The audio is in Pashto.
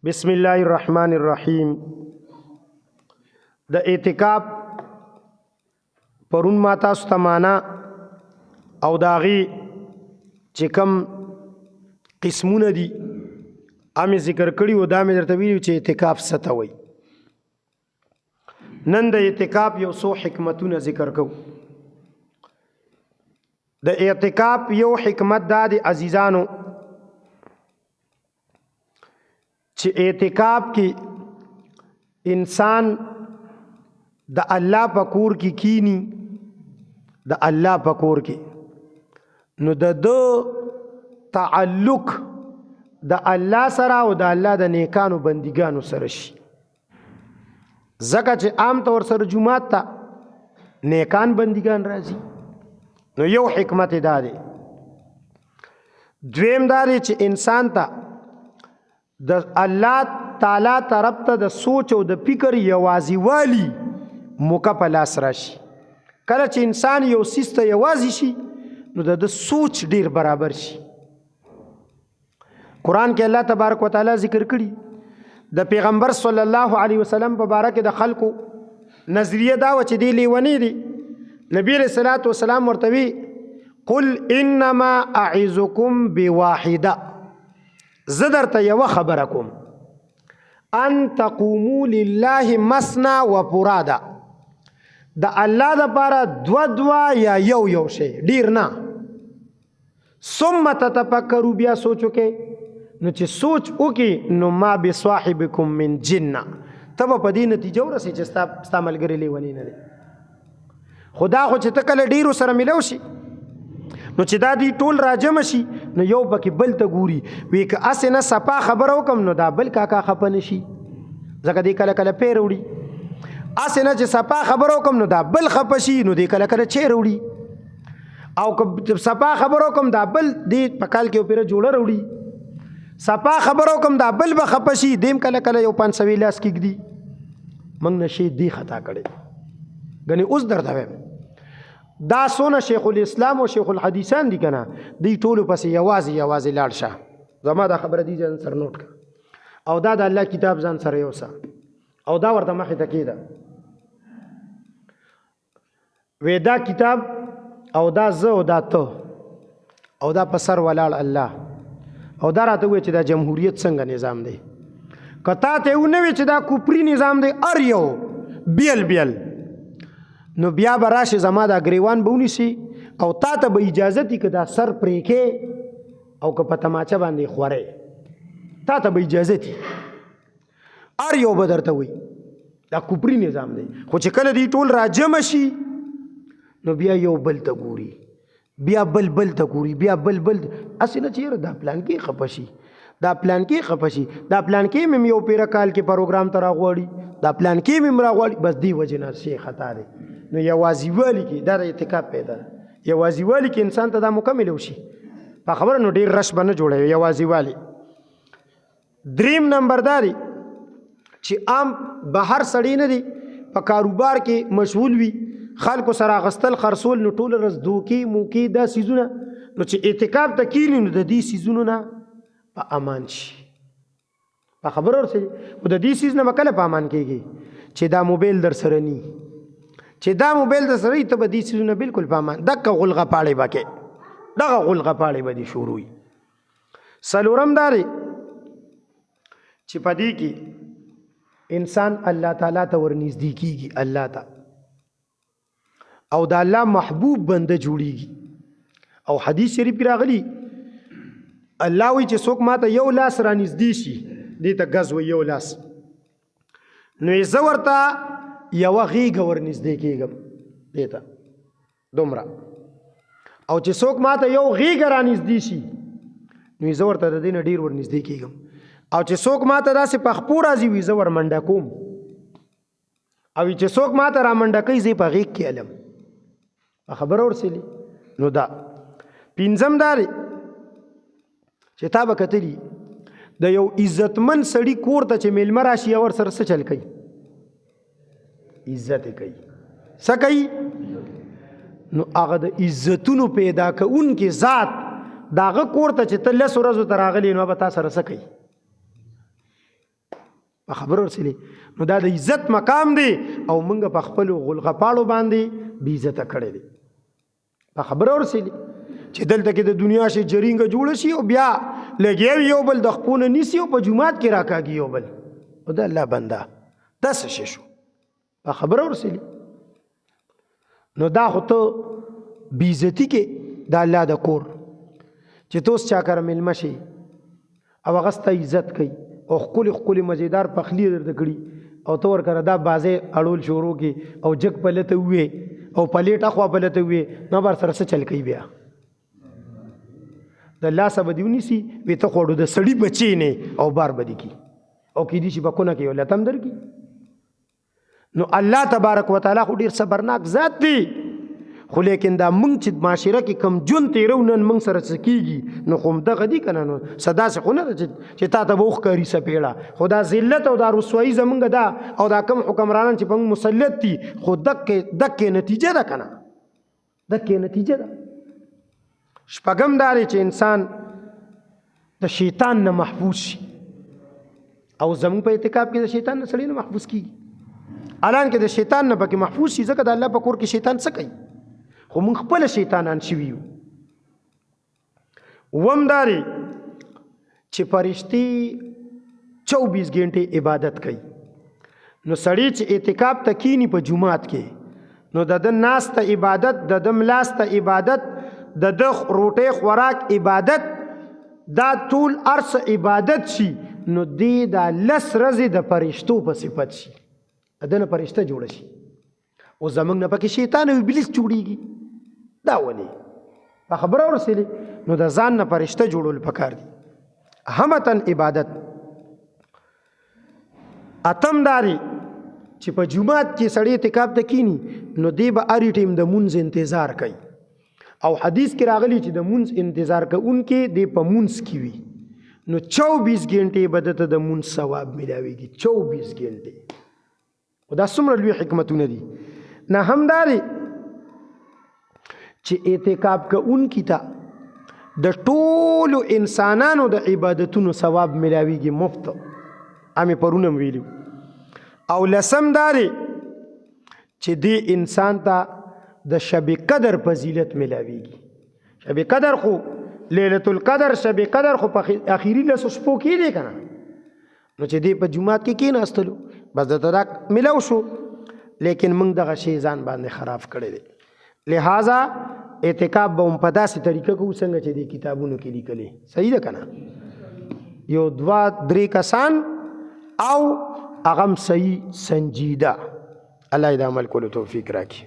بسم الله الرحمن الرحیم. د اعتکاف پرون ما تاسو ته معنا او داغي چې کوم قسمونه دي امې ذکر کړي و دا مې درته ویلي چې اعتکاف څه ته وایي. نن د اعتکاف یو څو حکمتونه ذکر کوو. د اعتکاف یو حکمت دا دی عزیزانو چې اعتکاف کې انسان د الله په کور کې کینی، د الله په کور کې نو د تعلق د الله سره او د الله د نیکانو بندګانو سره شي. ځکه چې عام طور سره جمعات ته نیکان بندګان راځي. نو یو حکمت دا دی. دویم دا دی چې انسان ته د الله تعالی طرف ته د سوچ او د فکر یوازي والی موقع په لاس راشي. کله چې انسان یو سیس ته یوازي شي نو د سوچ ډیر برابر شي. قرآن کې الله تبارک وتعالى ذکر کړي د پیغمبر صلی الله علیه وسلم په باره کې د خلکو نظریه دا و چې دی لیونی دی. نبی علیہ الصلوۃ والسلام ورته وی قل انما اعظکم بواحده، زه درته یوه خبره کوم، ان تقوموا لله مثنا وفرادا، د الله دپاره دوه یا یو شی ډیر نه، ثم تتفکروا بیا سوچ وکې. نو چې سوچ وکې نو ما بصاحبکم من جنه، ته به په دې نتیجه ورسې چې ستا ملګری لیونی نه دی. خدا خو چې ته کله ډیرو سره ملو شي نو چې دا دی ټول راجم شي نو یو پکې بل ته ګوري وی که اسې نه صفا خبره وکم نو دا بل کاکا خفه نشي، ځکه دی کله کله پیر وړي. اسې نه چې صفا خبره وکم نو دا بل خفه شي نو دی کله کله چیر وړي. او که صفا خبره وکم دا بل دی په کال کې پیره جوړه وړي. صفا خبره وکم دا بل به خفه شي، دیم کله کله یو 500 لاس کېږدي. موږ نشي دی خطا کړي. غني اوس درته وایم دا سونه شیخ الاسلام او شیخ الحدیثان دي کنه، دی ټول پس یوازي لاړ شه. زما دا خبره دي ځان سره نوٹ کړه او دا د الله کتاب ځان سره یوسه او دا ورته مخې ته کېده وې دا کتاب او دا زه او دا ته او دا په سر ولاړ الله او دا راته وې چې دا جمهوریت څنګه نظام دی. کتا ته و نه وې چې دا کوپری نظام دی ار یو بیل نو بیا به راشي زما دا ګریوان به ونیسي او تا ته به اجازه دي که دا سر پرېکې او که په تماچه باندې خورې، تا ته به اجازه دي. ار یو به درته وي دا کوپری نظام دی. خو چې کله دی ټول راجمع شي نو بیا یو بل ته ګوري، بیا بل ته ګوري، بیا بل اسې نه چېره دا پلان کې خفه شي، دا پلان کې خفه شي، دا پلان کې مې یو پیره کال کې پروګرام ته راغواړي، دا پلان کې مې راغواړي. بس دی وجه نه شي خطا دی. نو یوازیوالی کې دا د اعتکاف پیدا ده. یوازیوالی کې انسان ته دا مکمل وشي په خبره نو ډیر رش به نه جوړوي یوازیوالی. دریم نمبر دا دی چې عام بهر سړی نه دی په کاروبار کې مشغول وي، خلکو سره اغستل خرڅول نو ټول ورځ دوکې موکې دا سیزونه، نو چې اعتکاف ته کینی نو د دې سیزونو نه په امان شي. په خبره ورسې خو د دې سیز نه به کله په امان کېږي چې دا موبایل در سره نی، چې دا موبایل در سره ته به دې سیزونه بالکل په امان. دغه غلغه پاړې به کې، دغه غلغه پاړې به دې شروع وي. څلورم دا دی چې په دې کې انسان الله تعالی ته ورنږدې کېږي، الله ته او د الله محبوب بنده جوړیږي. او حدیث شریف کې راغلی الله وی چې څوک ماته یو لاس را نږدې شي، دې ته غز وی یو لاس، نو یې زه ورته یوه غېږه ورنږدې کېږم دې ته دومره. او چې څوک ماته یو غېږه را نږدې شي نو یې زه ورته د دې نه ډېر ورنږدې کېږم. او چې څوک ماته داسې په خپو راځي وي زه ورمنډه کوم، او چې څوک ماته را منډه کوي زه یې په غېږ کې هلم. په خبره ورسېلي. نو دا پنځم دا دی چې تا به کتلي د یو عزتمن سړي کور ته چې میلمه راشي یا ورسره څه چل کوي، عزت یې کوي. څه کوي؟ نو هغه د عزتونو پیدا کوونکي ذات د هغه کور ته چې ته 10 ورځو ته راغلی نو به تا سره څه کوي؟ په خبره ورسېلې نو دا د عزت مقام دی او موږ په خپلو غلغپاړو باندې بې عزته کړی دی په خبره ورسېلې چې دلته کې د دنیا شي جرینګه جوړه شي او بیا لګیا یو بل د خپونه نیسي او په جومات کې راکاږي یو بل او د الله بنده دا څه شی شو په خبره ورسېلې نو دا خو ته بې عزتي کې د الله د کور چې ته اوس چا کره میلمه شي او هغه ستا عزت کوي او ښکلې مزیدار پخلی درته کړي او ته ورکره دا بازې اړول شروع کړي او جګ پلته ووې او پلیټ اخوا پلته ووې نو بر سره څه چل کوي بیا د لاسه به دې ونیسي وې ته خوړو د سړي بچی نه او بار به دې کي او کیدای شي بکونه کې ولته هم درکړي نو الله تبارک وتعالی خو ډېر صبرناک ذات دی خو لیکن دا موږ چې معاشره کې کم جون تیرو نن موږ سره څه کېږي نو خو همدغه دي که نه نو څه داسې خو نه ده چې تا ته به وښکاري څپېړه خو دا ذلت او دا رسوایي زمونږ ده او دا کم حکمرانان چې په موږ مسلط دي خو دکې نتیجه ده که نه دکې نتیجه ده شپږم دا دی چې انسان د شیطان نه محفوظ شي او زمونږ په اعتکاف کې د شیطان نه سړی نه محفوظ کېږي الان کې د شیطان نه پکې محفوظ شي ځکه د الله په کور کې شیطان څه کوي خو موږ خپل شیطانان شوي یو وم دا دی چې فرشتي 24 غنټې عبادت کوي نو سړی چې اعتکاف ته کینی په جمعات کې نو د ناسته عبادت د ملاسته عبادت د روټۍ خوراک عبادت دا ټول ارس عبادت شي نو دی دا لس ورځې د فرشتو په صفت شي دنه فرشته جوړه شي او زمونږ نه پکې شیطان او ابلیس جوړیږي دا ولې په خبره ورسېلې نو د ځان نه فرشته جوړول پکار دي همتن عبادت اتم داري چې په جمعات کې سړی اعتکاف ته کینی نو دی به هر ټیم د مونځ انتظار کوي او حدیث کې راغلی چې د مونځ انتظار کوونکې دی په مونځ کې وي نو 24 غنټې به دته د مونځ ثواب ملاویږي 24 غنټې او دا څومره لوی حکمتونه دي نه هم داري چې اعتکاف کوونکي ته د ټولو انسانانو د عبادتونو ثواب ملاویږي مفت امې پرونه ویلو او لسم داري چې دې انسان ته د شب قدر فضیلت ملاویږي شب قدر خو لیلۃ القدر شب قدر خو په اخیری لسو شپو کې دی کنه نو چې دې په جمعات کې کېناستلو بس د تراک ملاو شو لیکن موږ دغه شی ځان باندې خراب کړی دی لہذا اعتکاف به هم په داسې طریقه کوو څنګه چې د کتابونو کې لیکلي صحیح ده که نه یو 2-3 کسان او هغه هم صحیح سنجیده الله دې عمل کولو توفیق راکړي